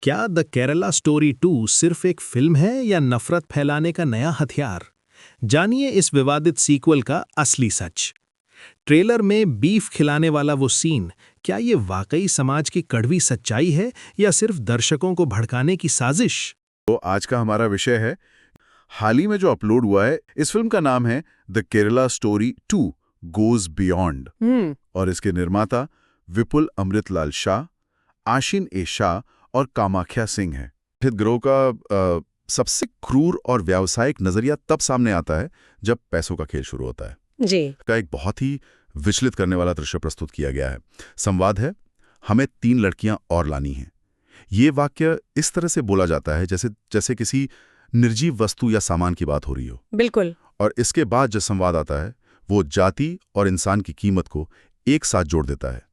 क्या the Kerala story 2 सिर्फ एक फिल्म है या नफरत फैलाने का नया हथियार? जानिए इस विवादित सीक्वल का असली सच। ट्रेलर में बीफ खिलाने वाला वो सीन, क्या ये वाकई समाज की कड़वी सच्चाई है या सिर्फ दर्शकों को भड़काने की साजिश? तो आज का हमारा विषय है, हाल ही में जो अपलोड हुआ है। इस फिल्म का नाम है the Kerala story 2 goes beyond और इसके निर्माता विपुल अमृतलाल शाह, आशिन ए शाह और कामाख्या सिंह है। हित गिरोह का सबसे क्रूर और व्यावसायिक नजरिया तब सामने आता है जब पैसों का खेल शुरू होता है। जी। का एक बहुत ही विचलित करने वाला दृश्य प्रस्तुत किया गया है। संवाद है, हमें 3 लड़कियां और लानी हैं। ये वाक्य इस तरह से बोला जाता है जैसे किसी निर्जीव वस्तु या सामान की बात हो रही हो। बिल्कुल। और इसके बाद जो संवाद आता है वो जाति और इंसान की कीमत को एक साथ जोड़ देता है।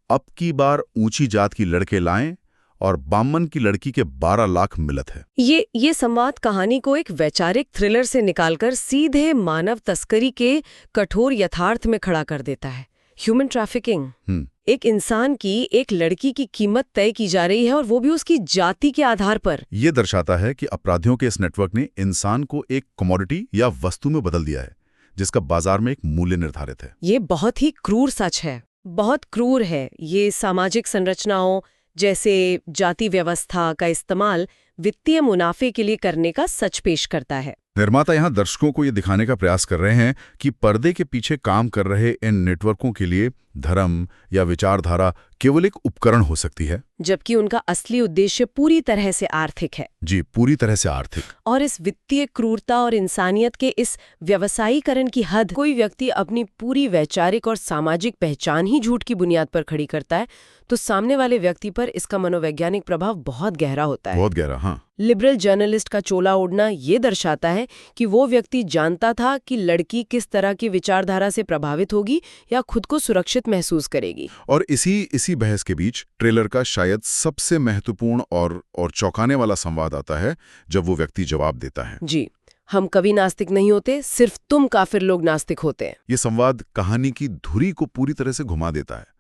अब की बार ऊंची जात की लड़के लाएं और बामन की लड़की के 12 लाख मिलत है। ये संवाद कहानी को एक वैचारिक थ्रिलर से निकालकर सीधे मानव तस्करी के कठोर यथार्थ में खड़ा कर देता है। Human trafficking. एक इंसान की एक लड़की की कीमत तय की जा रही है और वो भी उसकी जाति के आधार पर। ये दर्शाता है कि अपराधियों के इस नेटवर्क ने इंसान को एक कमोडिटी या वस्तु में बदल दिया है, जिसका बाजार में एक मूल्य निर्धारित है। ये बहुत ही क्रूर सच है, बहुत क्रूर है। ये सामाजिक संरचनाओं जैसे जाति व्यवस्था का इस्तेमाल वित्तीय मुनाफे के लिए करने का सच पेश करता है। निर्माता यहाँ दर्शकों को ये दिखाने का प्रयास कर रहे हैं कि पर्दे के पीछे काम कर रहे इन नेटवर्कों के लिए धर्म या विचारधारा केवल एक उपकरण हो सकती है, जबकि उनका असली उद्देश्य पूरी तरह से आर्थिक है। जी, पूरी तरह से आर्थिक। और इस वित्तीय क्रूरता और इंसानियत के इस व्यवसायीकरण की हद, कोई व्यक्ति अपनी पूरी वैचारिक और सामाजिक पहचान ही झूठ की बुनियाद पर खड़ी करता है तो सामने वाले व्यक्ति पर इसका मनोवैज्ञानिक प्रभाव बहुत गहरा होता है। बहुत गहरा, हाँ। लिबरल जर्नलिस्ट का चोला ओढ़ना ये दर्शाता है कि वो व्यक्ति जानता था कि लड़की किस तरह की विचारधारा से प्रभावित होगी या खुद को सुरक्षित महसूस करेगी। और इसी बहस के बीच ट्रेलर का शायद सबसे महत्वपूर्ण और चौंकाने वाला संवाद आता है जब वो व्यक्ति जवाब देता है, जी, हम कभी नास्तिक नहीं होते, सिर्फ तुम काफिर लोग नास्तिक होते हैं। ये संवाद कहानी की धुरी को पूरी तरह से घुमा देता है।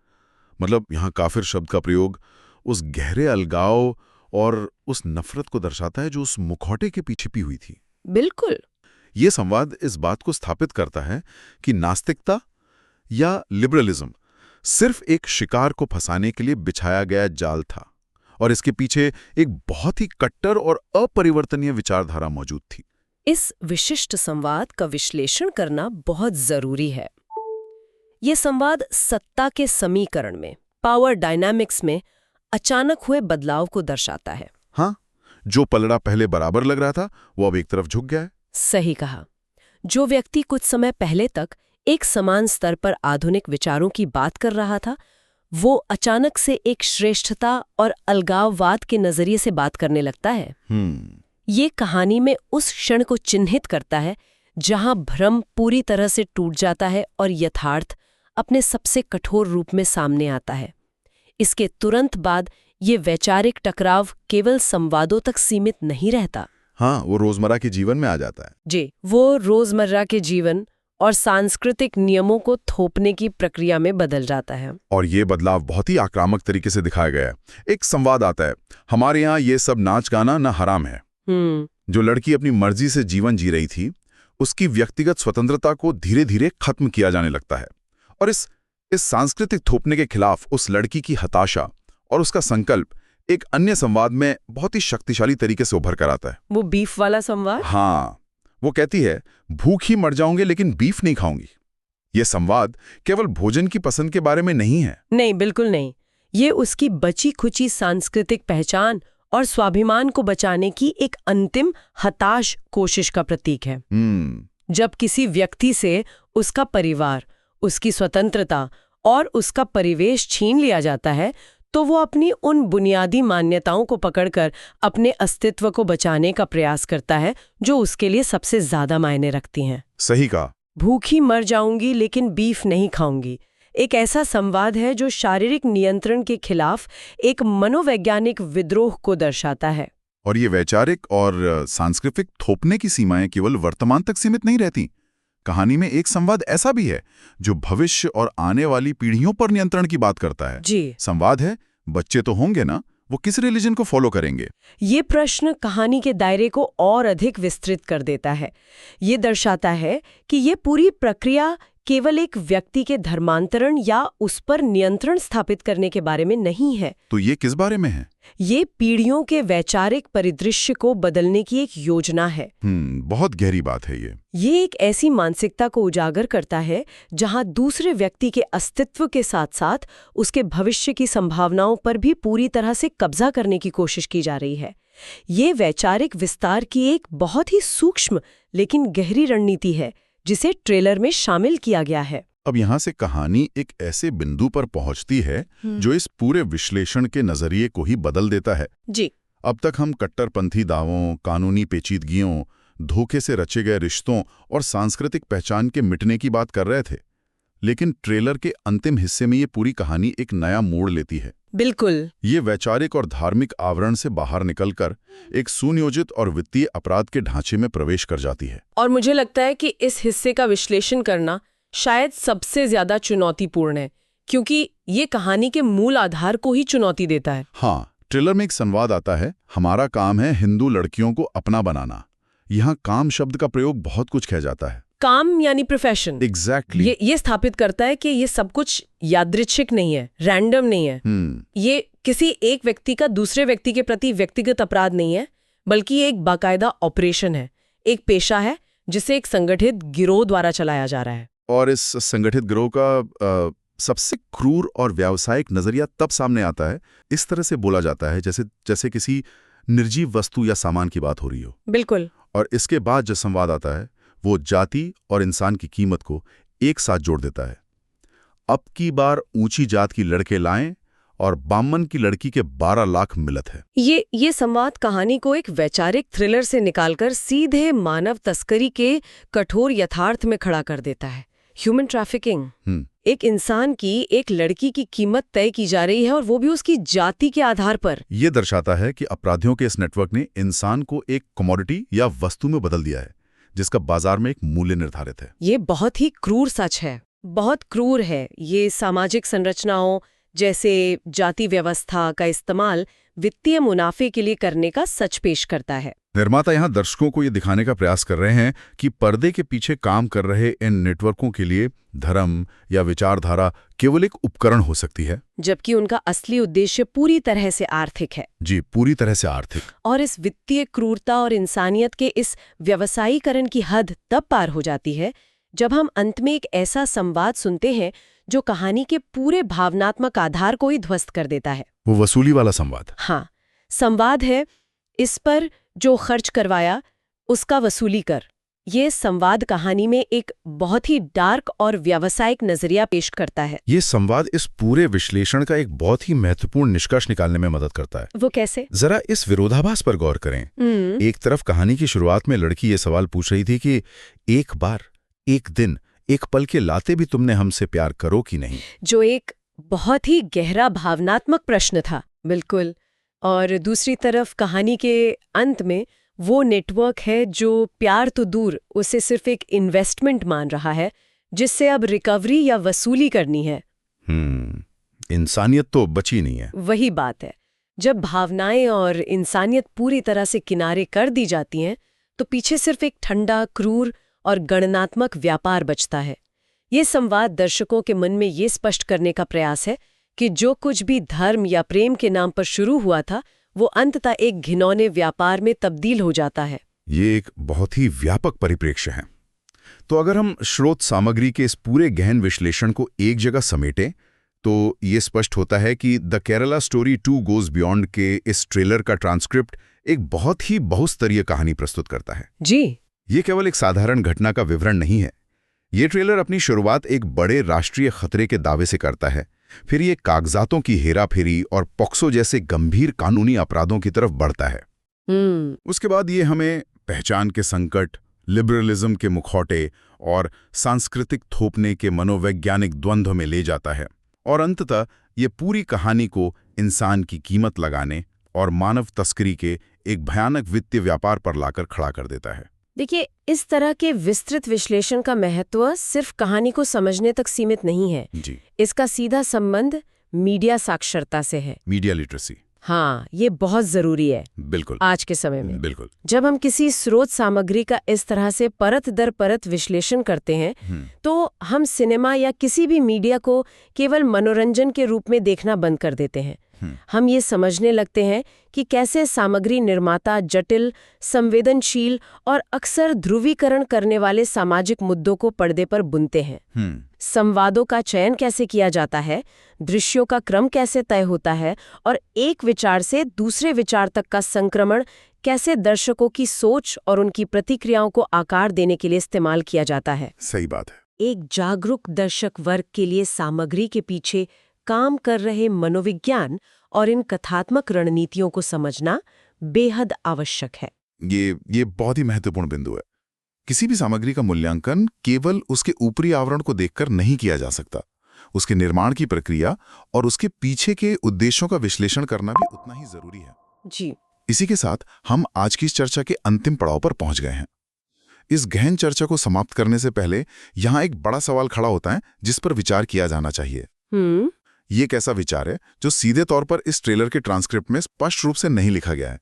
मतलब यहाँ काफिर शब्द का प्रयोग उस गहरे अलगाव और उस नफरत को दर्शाता है जो उस मुखौटे के पीछे छिपी हुई थी। बिल्कुल। ये संवाद इस बात को स्थापित करता है कि नास्तिकता या लिबरलिज्म सिर्फ एक शिकार को फंसाने के लिए बिछाया गया जाल था और इसके पीछे एक बहुत ही कट्टर और अपरिवर्तनीय विचारधारा मौजूद थी। इस विशिष्ट संवाद का विश्लेषण करना बहुत जरूरी है। ये संवाद सत्ता के समीकरण में, पावर डायनामिक्स में अचानक हुए बदलाव को दर्शाता है। हाँ, जो पलड़ा पहले बराबर लग रहा था वो अब एक तरफ झुक गया है। सही कहा। जो व्यक्ति कुछ समय पहले तक एक समान स्तर पर आधुनिक विचारों की बात कर रहा था, वो अचानक से एक श्रेष्ठता और अलगाववाद के नजरिए से बात करने लगता है। ये कहानी में उस क्षण को चिन्हित करता है जहां भ्रम पूरी तरह से टूट जाता है और यथार्थ अपने सबसे कठोर रूप में सामने आता है। इसके तुरंत बाद ये वैचारिक टकराव केवल संवादों तक सीमित नहीं रहता। हाँ, वो रोजमर्रा के जीवन में आ जाता है। जी, वो रोजमर्रा के जीवन और सांस्कृतिक नियमों को थोपने की प्रक्रिया में बदल जाता है। और ये बदलाव बहुत ही आक्रामक तरीके से दिखाया गया है। एक संवाद आता है, हमारे यहाँ ये सब नाच गाना न हराम है। जो लड़की अपनी मर्जी से जीवन जी रही थी, उसकी व्यक्तिगत स्वतंत्रता को धीरे धीरे खत्म किया जाने लगता है। और इस सांस्कृतिक थोपने के खिलाफ उस लड़की की हताशा और उसका संकल्प एक अन्य संवाद में बहुत ही शक्तिशाली तरीके से उभर कर आता है। वो बीफ वाला संवाद? हाँ, वो कहती है, भूख ही मर जाऊंगे लेकिन बीफ नहीं खाऊंगी। ये संवाद केवल भोजन की पसंद के बारे में नहीं है। नहीं, बिल्कुल नहीं। ये उसकी बची खुची सांस्कृतिक पहचान और स्वाभिमान को बचाने की एक अंतिम हताश कोशिश का प्रतीक है। जब किसी व्यक्ति से उसका परिवार, उसकी स्वतंत्रता और उसका परिवेश छीन लिया जाता है तो वो अपनी उन बुनियादी मान्यताओं को पकड़कर अपने अस्तित्व को बचाने का प्रयास करता है जो उसके लिए सबसे ज्यादा मायने रखती हैं। सही कहा। भूखी मर जाऊंगी लेकिन बीफ नहीं खाऊंगी एक ऐसा संवाद है जो शारीरिक नियंत्रण के खिलाफ एक मनोवैज्ञानिक विद्रोह को दर्शाता है। और ये वैचारिक और सांस्कृतिक थोपने की सीमाएं केवल वर्तमान तक सीमित नहीं रहती। कहानी में एक संवाद ऐसा भी है जो भविष्य और आने वाली पीढ़ियों पर नियंत्रण की बात करता है। जी। संवाद है, बच्चे तो होंगे ना, वो किस रिलीजन को फॉलो करेंगे? ये प्रश्न कहानी के दायरे को और अधिक विस्तृत कर देता है। ये दर्शाता है कि ये पूरी प्रक्रिया केवल एक व्यक्ति के धर्मांतरण या उस पर नियंत्रण स्थापित करने के बारे में नहीं है। तो ये किस बारे में है? ये पीढ़ियों के वैचारिक परिदृश्य को बदलने की एक योजना है। बहुत गहरी बात है ये। ये एक ऐसी मानसिकता को उजागर करता है जहां दूसरे व्यक्ति के अस्तित्व के साथ साथ उसके भविष्य की संभावनाओं पर भी पूरी तरह से कब्जा करने की कोशिश की जा रही है। ये वैचारिक विस्तार की एक बहुत ही सूक्ष्म लेकिन गहरी रणनीति है जिसे ट्रेलर में शामिल किया गया है। अब यहाँ से कहानी एक ऐसे बिंदु पर पहुंचती है जो इस पूरे विश्लेषण के नजरिए को ही बदल देता है। जी। अब तक हम कट्टरपंथी दावों, कानूनी पेचीदगियों, धोखे से रचे गए रिश्तों और सांस्कृतिक पहचान के मिटने की बात कर रहे थे, लेकिन ट्रेलर के अंतिम हिस्से में ये पूरी कहानी एक नया मोड़ लेती है। बिल्कुल। ये वैचारिक और धार्मिक आवरण से बाहर निकलकर एक सुनियोजित और वित्तीय अपराध के ढांचे में प्रवेश कर जाती है। और मुझे लगता है कि इस हिस्से का विश्लेषण करना शायद सबसे ज्यादा चुनौतीपूर्ण है, क्योंकि ये कहानी के मूल आधार को ही चुनौती देता है। हाँ, ट्रेलर में एक संवाद आता है, हमारा काम है हिंदू लड़कियों को अपना बनाना। यहाँ काम शब्द का प्रयोग बहुत कुछ कह जाता है। काम यानी प्रोफेशन। एग्जैक्टली। ये स्थापित करता है कि ये सब कुछ यादृच्छिक नहीं है, रैंडम नहीं है। ये किसी एक व्यक्ति का दूसरे व्यक्ति के प्रति व्यक्तिगत अपराध नहीं है, बल्कि ये एक बाकायदा ऑपरेशन है, एक पेशा है जिसे एक संगठित गिरोह द्वारा चलाया जा रहा है। और इस संगठित गिरोह का सबसे क्रूर और व्यावसायिक नजरिया तब सामने आता है, इस तरह से बोला जाता है जैसे किसी निर्जीव वस्तु या सामान की बात हो रही हो। बिल्कुल। और इसके बाद जो संवाद आता है वो जाति और इंसान की कीमत को एक साथ जोड़ देता है। अब की बार ऊंची जात की लड़के लाएं और बामन की लड़की के 12 लाख मिलत है। ये संवाद कहानी को एक वैचारिक थ्रिलर से निकालकर सीधे मानव तस्करी के कठोर यथार्थ में खड़ा कर देता है। Human trafficking. एक इंसान की एक लड़की की कीमत तय की जा रही है, और वो भी उसकी जाति के आधार पर। यह दर्शाता है कि अपराधियों के इस नेटवर्क ने इंसान को एक कमोडिटी या वस्तु में बदल दिया है, जिसका बाजार में एक मूल्य निर्धारित है। ये बहुत ही क्रूर सच है, बहुत क्रूर है। ये सामाजिक संरचनाओं जैसे जाति व्यवस्था का इस्तेमाल वित्तीय मुनाफे के लिए करने का सच पेश करता है। निर्माता यहाँ दर्शकों को ये दिखाने का प्रयास कर रहे हैं कि पर्दे के पीछे काम कर रहे इन नेटवर्कों के लिए धर्म या विचारधारा केवल एक उपकरण हो सकती है, जबकि उनका असली उद्देश्य पूरी तरह से आर्थिक है। जी, पूरी तरह से आर्थिक। और इस वित्तीय क्रूरता और इंसानियत के इस व्यवसायीकरण की हद तब पार हो जाती है जब हम अंत में एक ऐसा संवाद सुनते हैं जो कहानी के पूरे भावनात्मक आधार को ही ध्वस्त कर देता है। वो वसूली वाला संवाद। हाँ, संवाद है, इस पर जो खर्च करवाया उसका वसूली कर। ये संवाद कहानी में एक बहुत ही डार्क और व्यावसायिक नजरिया पेश करता है। ये संवाद इस पूरे विश्लेषण का एक बहुत ही महत्वपूर्ण निष्कर्ष निकालने में मदद करता है। वो कैसे? जरा इस विरोधाभास पर गौर करें। एक तरफ कहानी की शुरुआत में लड़की ये सवाल पूछ रही थी कि एक बार, एक दिन, एक पल के लाते भी तुमने हमसे प्यार करो कि नहीं, जो एक बहुत ही गहरा भावनात्मक प्रश्न था। बिल्कुल। और दूसरी तरफ कहानी के अंत में वो नेटवर्क है जो प्यार तो दूर, उसे सिर्फ एक इन्वेस्टमेंट मान रहा है जिससे अब रिकवरी या वसूली करनी है। इंसानियत तो बची नहीं है। वही बात है, जब भावनाएं और इंसानियत पूरी तरह से किनारे कर दी जाती हैं तो पीछे सिर्फ एक ठंडा, क्रूर और गणनात्मक व्यापार बचता है। ये संवाद दर्शकों के मन में ये स्पष्ट करने का प्रयास है कि जो कुछ भी धर्म या प्रेम के नाम पर शुरू हुआ था वो अंततः एक घिनौने व्यापार में तब्दील हो जाता है। ये एक बहुत ही व्यापक परिप्रेक्ष्य है। तो अगर हम स्रोत सामग्री के इस पूरे गहन विश्लेषण को एक जगह समेटें तो ये स्पष्ट होता है कि the Kerala story 2 goes beyond के इस ट्रेलर का ट्रांसक्रिप्ट एक बहुत ही बहुस्तरीय कहानी प्रस्तुत करता है। जी, ये केवल एक साधारण घटना का विवरण नहीं है। ये ट्रेलर अपनी शुरुआत एक बड़े राष्ट्रीय खतरे के दावे से करता है, फिर ये कागजातों की हेराफेरी और पॉक्सो जैसे गंभीर कानूनी अपराधों की तरफ बढ़ता है। उसके बाद ये हमें पहचान के संकट, लिबरलिज्म के मुखौटे और सांस्कृतिक थोपने के मनोवैज्ञानिक द्वंद्व में ले जाता है, और अंततः ये पूरी कहानी को इंसान की कीमत लगाने और मानव तस्करी के एक भयानक वित्तीय व्यापार पर लाकर खड़ा कर देता है। देखिए, इस तरह के विस्तृत विश्लेषण का महत्व सिर्फ कहानी को समझने तक सीमित नहीं है जी। इसका सीधा संबंध मीडिया साक्षरता से है। Media literacy. हाँ, ये बहुत जरूरी है बिल्कुल आज के समय में। बिल्कुल। जब हम किसी स्रोत सामग्री का इस तरह से परत दर परत विश्लेषण करते हैं तो हम सिनेमा या किसी भी मीडिया को केवल मनोरंजन के रूप में देखना बंद कर देते हैं। हम ये समझने लगते हैं कि कैसे सामग्री निर्माता जटिल, संवेदनशील और अक्सर ध्रुवीकरण करने वाले सामाजिक मुद्दों को पर्दे पर बुनते हैं। संवादों का चयन कैसे किया जाता है, दृश्यों का क्रम कैसे तय होता है और एक विचार से दूसरे विचार तक का संक्रमण कैसे दर्शकों की सोच और उनकी प्रतिक्रियाओं को आकार देने के लिए इस्तेमाल किया जाता है। सही बात है। एक जागरूक दर्शक वर्ग के लिए सामग्री के पीछे काम कर रहे मनोविज्ञान और इन कथात्मक रणनीतियों को समझना बेहद आवश्यक है। ये बहुत ही महत्वपूर्ण बिंदु है। किसी भी सामग्री का मूल्यांकन केवल उसके ऊपरी आवरण को देखकर नहीं किया जा सकता। उसके निर्माण की प्रक्रिया और उसके पीछे के उद्देश्यों का विश्लेषण करना भी उतना ही जरूरी है। जी। इसी के साथ हम आज की इस चर्चा के अंतिम पड़ाव पर पहुंच गए हैं। इस गहन चर्चा को समाप्त करने से पहले यहाँ एक बड़ा सवाल खड़ा होता है जिस पर विचार किया जाना चाहिए। ये एक ऐसा विचार है जो सीधे तौर पर इस ट्रेलर के ट्रांसक्रिप्ट में स्पष्ट रूप से नहीं लिखा गया है,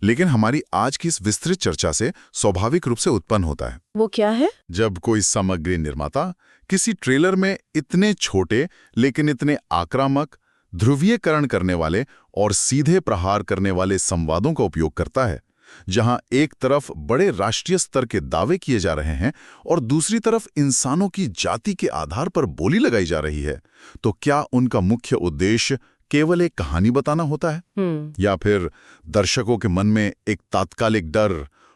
लेकिन हमारी आज की इस विस्तृत चर्चा से स्वाभाविक रूप से उत्पन्न होता है। वो क्या है? जब कोई सामग्री निर्माता किसी ट्रेलर में इतने छोटे लेकिन इतने आक्रामक, ध्रुवीकरण करने वाले और सीधे प्रहार करने वाले संवादों का उपयोग करता है, जहां एक तरफ बड़े राष्ट्रीय स्तर के दावे किए जा रहे हैं और दूसरी तरफ इंसानों की जाति के आधार पर बोली लगाई जा रही है, तो क्या उनका मुख्य उद्देश्य केवल एक कहानी बताना होता है या फिर दर्शकों के मन में एक तात्कालिक डर,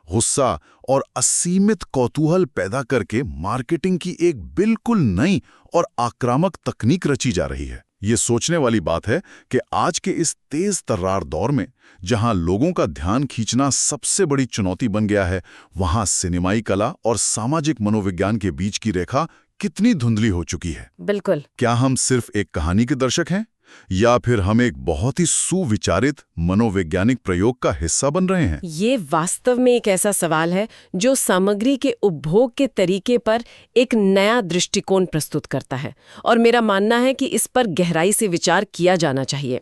गुस्सा और असीमित कौतूहल पैदा करके मार्केटिंग की एक बिल्कुल नई और आक्रामक तकनीक रची जा रही है? ये सोचने वाली बात है कि आज के इस तेज तर्रार दौर में जहां लोगों का ध्यान खींचना सबसे बड़ी चुनौती बन गया है, वहां सिनेमाई कला और सामाजिक मनोविज्ञान के बीच की रेखा कितनी धुंधली हो चुकी है। बिल्कुल। क्या हम सिर्फ एक कहानी के दर्शक हैं या फिर हम एक बहुत ही सुविचारित मनोवैज्ञानिक प्रयोग का हिस्सा बन रहे हैं? ये वास्तव में एक ऐसा सवाल है जो सामग्री के उपभोग के तरीके पर एक नया दृष्टिकोण प्रस्तुत करता है और मेरा मानना है कि इस पर गहराई से विचार किया जाना चाहिए।